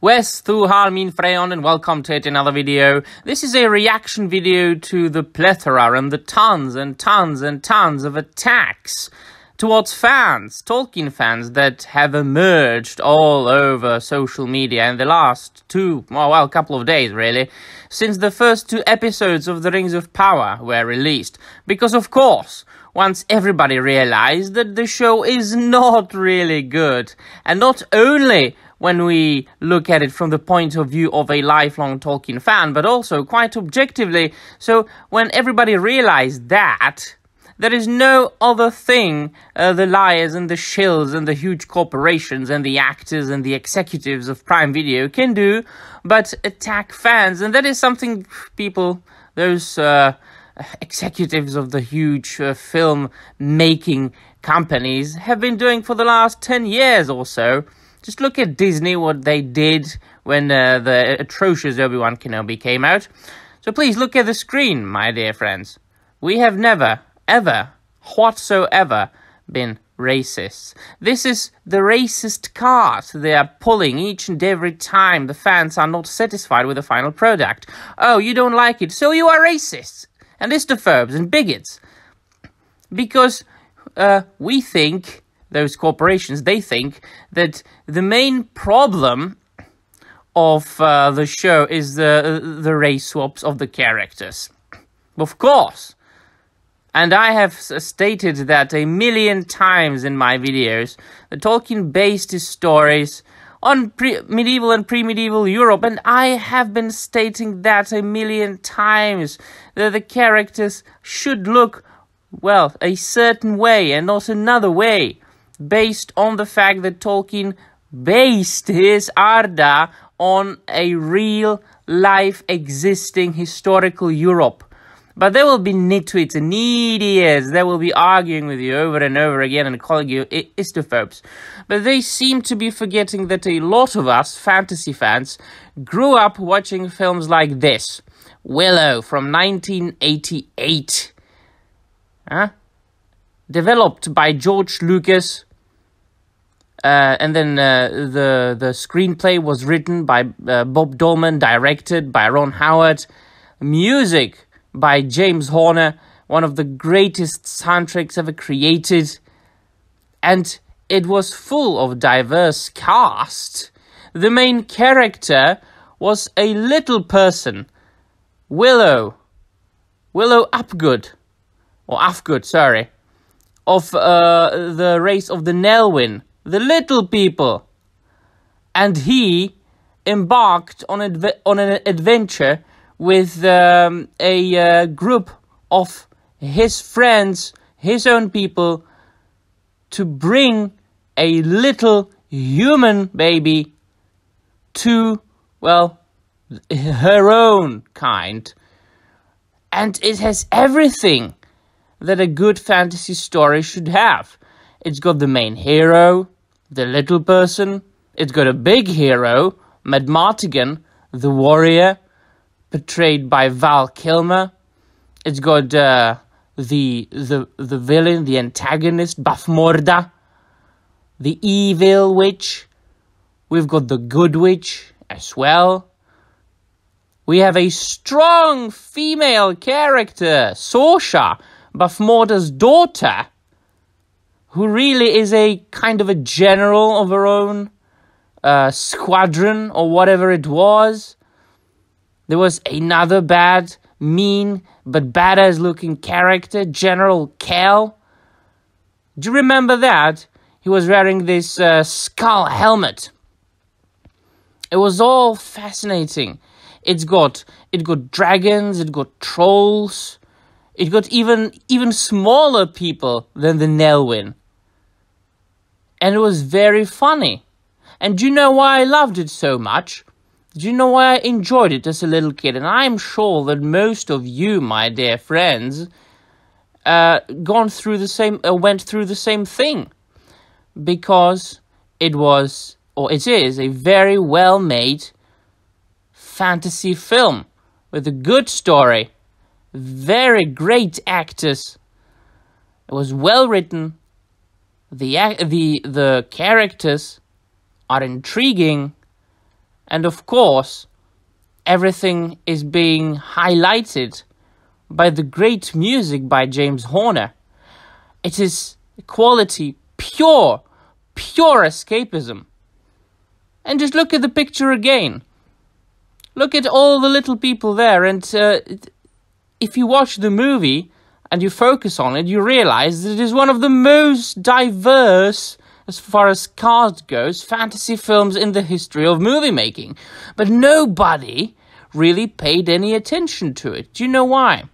Wes thu har min Freyon and welcome to yet another video. This is a reaction video to the plethora and the tons and tons and tons of attacks towards fans, Tolkien fans, that have emerged all over social media in the last couple of days really, since the first 2 episodes of The Rings of Power were released. Because of course, once everybody realized that the show is not really good, and not only when we look at it from the point of view of a lifelong Tolkien fan, but also quite objectively. So when everybody realized that, there is no other thing the liars and the shills and the huge corporations and the actors and the executives of Prime Video can do but attack fans. And that is something people, those executives of the huge film-making companies have been doing for the last 10 years or so. Just look at Disney, what they did when the atrocious Obi-Wan Kenobi came out. So please look at the screen, my dear friends. We have never, ever, whatsoever been racists. This is the racist card they are pulling each and every time the fans are not satisfied with the final product. Oh, you don't like it, so you are racists and istophobes and bigots. Because we think, those corporations, they think that the main problem of the show is the race swaps of the characters. Of course. And I have stated that a million times in my videos. That Tolkien based his stories on medieval and pre-medieval Europe, and I have been stating that a million times, that the characters should look, well, a certain way and not another way, based on the fact that Tolkien based his Arda on a real-life existing historical Europe. But there will be nitwits and idiots that will be arguing with you over and over again and calling you istophobes. But they seem to be forgetting that a lot of us, fantasy fans, grew up watching films like this. Willow from 1988. Developed by George Lucas. And then the screenplay was written by Bob Dolman, directed by Ron Howard. Music by James Horner, one of the greatest soundtracks ever created. And it was full of diverse cast. The main character was a little person, Willow Upgood, or Ufgood, sorry, of the race of the Nelwyn, the little people. And he embarked on an adventure with a group of his friends, his own people, to bring a little human baby to, well, her own kind. And it has everything that a good fantasy story should have. It's got the main hero, the little person. It's got a big hero, Madmartigan, the warrior, portrayed by Val Kilmer. It's got the villain, the antagonist, Bafmorda, the evil witch. We've got the good witch as well. We have a strong female character, Sorsha, Bafmorda's daughter, who really is a kind of a general of her own squadron or whatever it was. There was another bad, mean, but badass-looking character, General Kell. Do you remember that? He was wearing this skull helmet. It was all fascinating. It got dragons, it got trolls, it got even smaller people than the Nelwyn. And it was very funny. And do you know why I loved it so much? Do you know why I enjoyed it as a little kid? And I'm sure that most of you, my dear friends, went through the same thing. Because it was, or it is, a very well-made fantasy film with a good story, very great actors. It was well written. The characters are intriguing. And of course, everything is being highlighted by the great music by James Horner. It is quality, pure escapism. And just look at the picture again. Look at all the little people there, and if you watch the movie and you focus on it, you realize that it is one of the most diverse, as far as cast goes, fantasy films in the history of movie making. But nobody really paid any attention to it. Do you know why?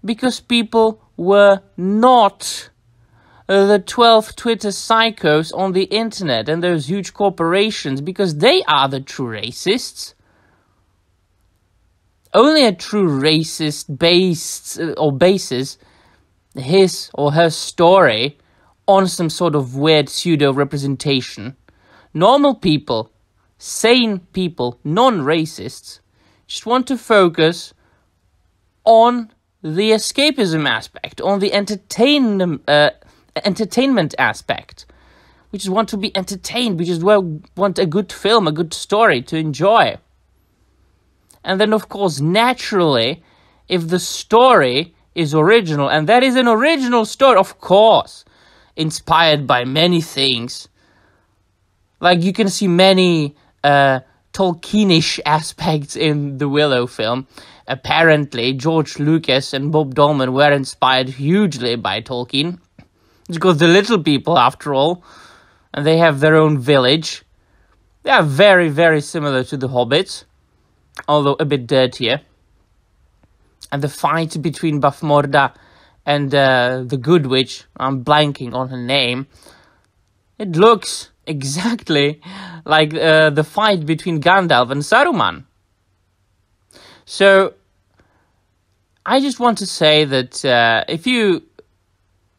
Because people were not the 12 Twitter psychos on the internet and those huge corporations, because they are the true racists. Only a true racist bases his or her story on some sort of weird pseudo-representation. Normal people, sane people, non-racists, just want to focus on the escapism aspect, on the entertainment aspect. We just want to be entertained. We just want a good film, a good story to enjoy. And then, of course, naturally, if the story is original, and that is an original story, of course, inspired by many things. Like, you can see many Tolkienish aspects in the Willow film. Apparently, George Lucas and Bob Dolman were inspired hugely by Tolkien. Because the little people, after all, and they have their own village. They are very, very similar to the Hobbits, although a bit dirtier. And the fight between Bavmorda and the Good Witch, I'm blanking on her name, it looks exactly like the fight between Gandalf and Saruman. So, I just want to say that if you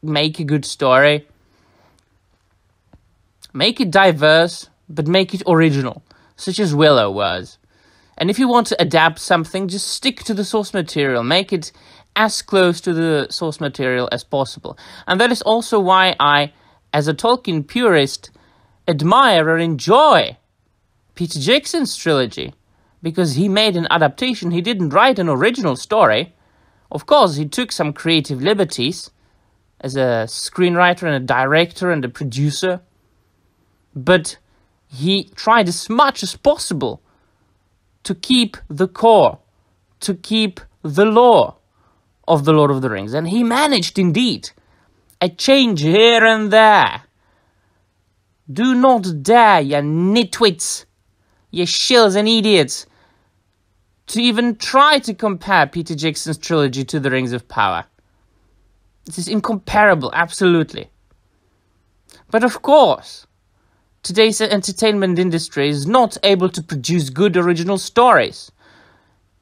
make a good story, make it diverse, but make it original, such as Willow was. And if you want to adapt something, just stick to the source material. Make it as close to the source material as possible. And that is also why I, as a Tolkien purist, admire or enjoy Peter Jackson's trilogy. Because he made an adaptation. He didn't write an original story. Of course, he took some creative liberties as a screenwriter and a director and a producer. But he tried as much as possible to keep the core, to keep the lore of The Lord of the Rings. And he managed, indeed, a change here and there. Do not dare, you nitwits, you shills and idiots, to even try to compare Peter Jackson's trilogy to The Rings of Power. This is incomparable, absolutely. But of course, today's entertainment industry is not able to produce good original stories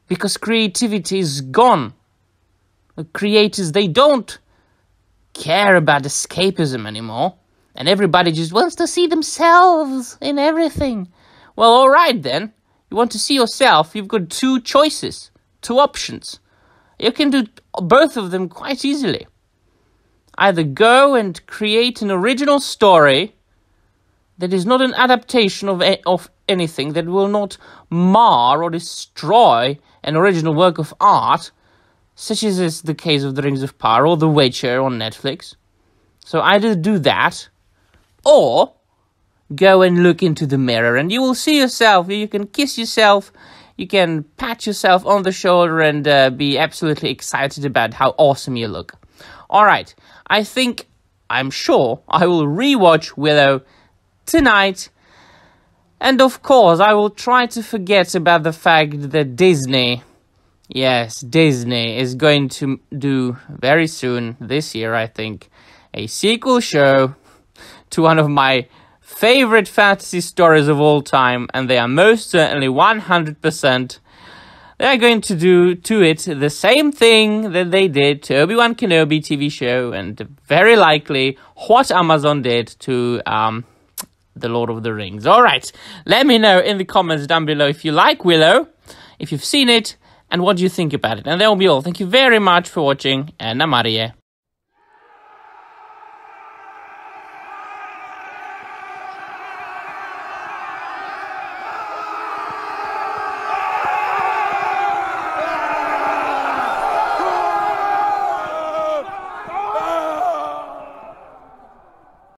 because creativity is gone. The creators, they don't care about escapism anymore, and everybody just wants to see themselves in everything. Well, alright then. You want to see yourself, you've got two choices, two options. You can do both of them quite easily. Either go and create an original story that is not an adaptation of anything, that will not mar or destroy an original work of art, such as is the case of The Rings of Power or The Witcher on Netflix. So either do that, or go and look into the mirror and you will see yourself. You can kiss yourself, you can pat yourself on the shoulder and be absolutely excited about how awesome you look. Alright, I'm sure I will rewatch Willow tonight. And of course, I will try to forget about the fact that Disney, yes, Disney is going to do very soon, this year I think, a sequel show to one of my favorite fantasy stories of all time, and they are most certainly 100%. They are going to do to it the same thing that they did to Obi-Wan Kenobi TV show, and very likely what Amazon did to The Lord of the Rings. Alright, let me know in the comments down below if you like Willow, if you've seen it, and what do you think about it. And that will be all. Thank you very much for watching, and Namarie.